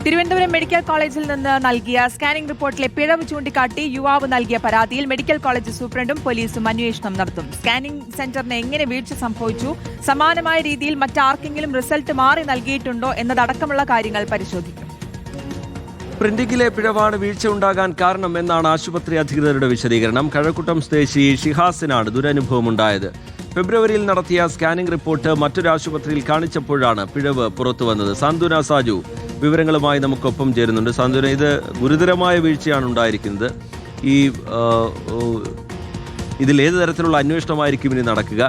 Thiruvananthapuram medical കോളേജിൽ നിന്ന് നൽകിയ സ്കാനിംഗ് റിപ്പോർട്ടിലെ പിഴവ് ചൂണ്ടിക്കാട്ടി യുവാവ് നൽകിയ പരാതിയിൽ മെഡിക്കൽ കോളേജ് സൂപ്രണ്ടും പോലീസും അന്വേഷണം നടത്തും. സ്കാനിംഗ് സെന്ററിന് എങ്ങനെ വീഴ്ച സംഭവിച്ചു, സമാനമായ രീതിയിൽ മറ്റാർക്കെങ്കിലും റിസൾട്ട് മാറി നൽകിയിട്ടുണ്ടോ എന്നതടക്കമുള്ള കാര്യങ്ങൾ പരിശോധിക്കും. പ്രിന്റിംഗിലെ പിഴവാണ് വീഴ്ച ഉണ്ടാകാൻ കാരണം എന്നാണ് ആശുപത്രി അധികൃതരുടെ വിശദീകരണം. കഴക്കൂട്ടം സ്വദേശി ഷിഹാസിനാണ് ദുരനുഭവമുണ്ടായത്. ഫെബ്രുവരിയിൽ നടത്തിയ സ്കാനിംഗ് റിപ്പോർട്ട് മറ്റൊരു ആശുപത്രിയിൽ കാണിച്ചപ്പോഴാണ് പിഴവ് പുറത്തുവന്നത്. സാന്ത്വന സാജു വിവരങ്ങളുമായി നമുക്കൊപ്പം ചേരുന്നുണ്ട്. സാന്ത്വന, ഇത് ഗുരുതരമായ വീഴ്ചയാണ് ഉണ്ടായിരിക്കുന്നത്. ഇതിൽ ഏത് തരത്തിലുള്ള അന്വേഷണമായിരിക്കും ഇനി നടക്കുക?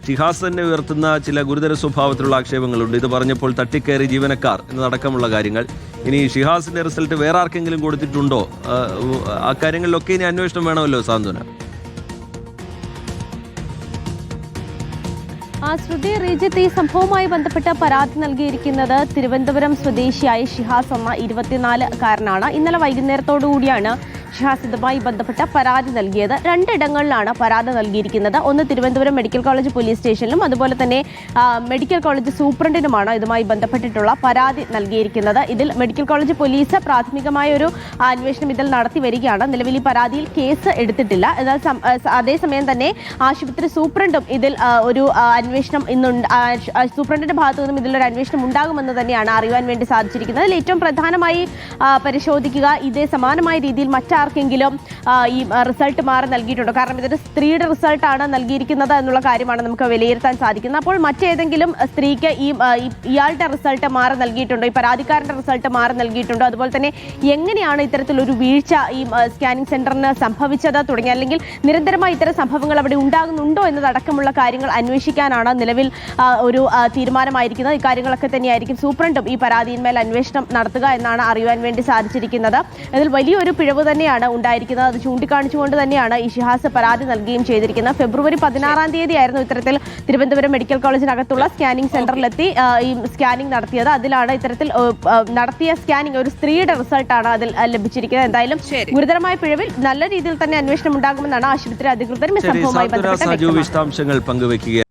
ഷിഹാസ് തന്നെ ഉയർത്തുന്ന ചില ഗുരുതര സ്വഭാവത്തിലുള്ള ആക്ഷേപങ്ങളുണ്ട്. ഇത് പറഞ്ഞപ്പോൾ തട്ടിക്കയറി ജീവനക്കാർ എന്നതടക്കമുള്ള കാര്യങ്ങൾ. ഇനി ഷിഹാസിന്റെ റിസൾട്ട് വേറെ ആർക്കെങ്കിലും കൊടുത്തിട്ടുണ്ടോ? ആ കാര്യങ്ങളിലൊക്കെ ഇനി അന്വേഷണം വേണമല്ലോ സാന്ത്വന. ശ്രുതി, റീജിത്ത്, ഈ സംഭവവുമായി ബന്ധപ്പെട്ട് പരാതി നൽകിയിരിക്കുന്നത് തിരുവനന്തപുരം സ്വദേശിയായ ഷിഹാസ് എന്ന 24-കാരനാണ്. ഇന്നലെ വൈകുന്നേരത്തോടുകൂടിയാണ് ഷിഹാസ് ഇതുമായി ബന്ധപ്പെട്ട പരാതി നൽകിയത്. രണ്ടിടങ്ങളിലാണ് പരാതി നൽകിയിരിക്കുന്നത്. ഒന്ന് തിരുവനന്തപുരം മെഡിക്കൽ കോളേജ് പോലീസ് സ്റ്റേഷനിലും അതുപോലെ തന്നെ മെഡിക്കൽ കോളേജ് സൂപ്രണ്ടിനുമാണ് ഇതുമായി ബന്ധപ്പെട്ടിട്ടുള്ള പരാതി നൽകിയിരിക്കുന്നത്. ഇതിൽ മെഡിക്കൽ കോളേജ് പോലീസ് പ്രാഥമികമായ ഒരു അന്വേഷണം ഇതിൽ നടത്തി വരികയാണ്. നിലവിൽ ഈ പരാതിയിൽ കേസ് എടുത്തിട്ടില്ല. എന്നാൽ അതേസമയം തന്നെ ആശുപത്രി സൂപ്രണ്ടും ഇതിൽ ഒരു അന്വേഷണം സൂപ്രണ്ടിന്റെ ഭാഗത്തു നിന്നും ഇതിലൊരു അന്വേഷണം ഉണ്ടാകുമെന്ന് തന്നെയാണ് അറിയുവാൻ വേണ്ടി സാധിച്ചിരിക്കുന്നത്. അതിൽ ഏറ്റവും പ്രധാനമായി പരിശോധിക്കുക, ഇതേ സമാനമായ രീതിയിൽ മറ്റാർക്കെങ്കിലും ഈ റിസൾട്ട് മാറി നൽകിയിട്ടുണ്ടോ? കാരണം ഇതൊരു സ്ത്രീയുടെ റിസൾട്ടാണ് നൽകിയിരിക്കുന്നത് എന്നുള്ള കാര്യമാണ് നമുക്ക് വിലയിരുത്താൻ സാധിക്കുന്നത്. അപ്പോൾ മറ്റേതെങ്കിലും സ്ത്രീക്ക് ഇയാളുടെ റിസൾട്ട് മാറി നൽകിയിട്ടുണ്ടോ, ഈ പരാതിക്കാരന്റെ റിസൾട്ട് മാറി നൽകിയിട്ടുണ്ടോ, അതുപോലെ തന്നെ എങ്ങനെയാണ് ഇത്തരത്തിലൊരു വീഴ്ച ഈ സ്കാനിംഗ് സെന്ററിന് സംഭവിച്ചത് തുടങ്ങി, അല്ലെങ്കിൽ നിരന്തരമായി ഇത്തരം സംഭവങ്ങൾ അവിടെ ഉണ്ടാകുന്നുണ്ടോ എന്നതടക്കമുള്ള കാര്യങ്ങൾ അന്വേഷിക്കാനാണ് നിലവിൽ ഒരു തീരുമാനമായിരിക്കുന്നത്. ഇക്കാര്യങ്ങളൊക്കെ തന്നെയായിരിക്കും സൂപ്രണ്ടും ഈ പരാതിയിന്മേൽ അന്വേഷണം നടത്തുക എന്നാണ് അറിയുവാൻ വേണ്ടി സാധിച്ചിരിക്കുന്നത്. ഇതിൽ വലിയൊരു പിഴവ് തന്നെയാണ് ഉണ്ടായിരിക്കുന്നത്. അത് ചൂണ്ടിക്കാണിച്ചുകൊണ്ട് തന്നെയാണ് ഈ ഷിഹാസ് പരാതി നൽകുകയും ചെയ്തിരിക്കുന്നത്. ഫെബ്രുവരി 16-ാം തീയതിയായിരുന്നു ഇത്തരത്തിൽ തിരുവനന്തപുരം മെഡിക്കൽ കോളേജിനകത്തുള്ള സ്കാനിംഗ് സെന്ററിലെത്തി ഈ സ്കാനിംഗ് നടത്തിയത്. അതിലാണ് ഇത്തരത്തിൽ നടത്തിയ സ്കാനിംഗ് ഒരു സ്ത്രീയുടെ റിസൾട്ടാണ് അതിൽ ലഭിച്ചിരിക്കുന്നത്. എന്തായാലും ഗുരുതരമായ പിഴവിൽ നല്ല രീതിയിൽ തന്നെ അന്വേഷണം ഉണ്ടാകുമെന്നാണ് ആശുപത്രി അധികൃതരും സംഭവവുമായി ബന്ധപ്പെട്ട വിശദാംശങ്ങൾ പങ്കുവയ്ക്കുക.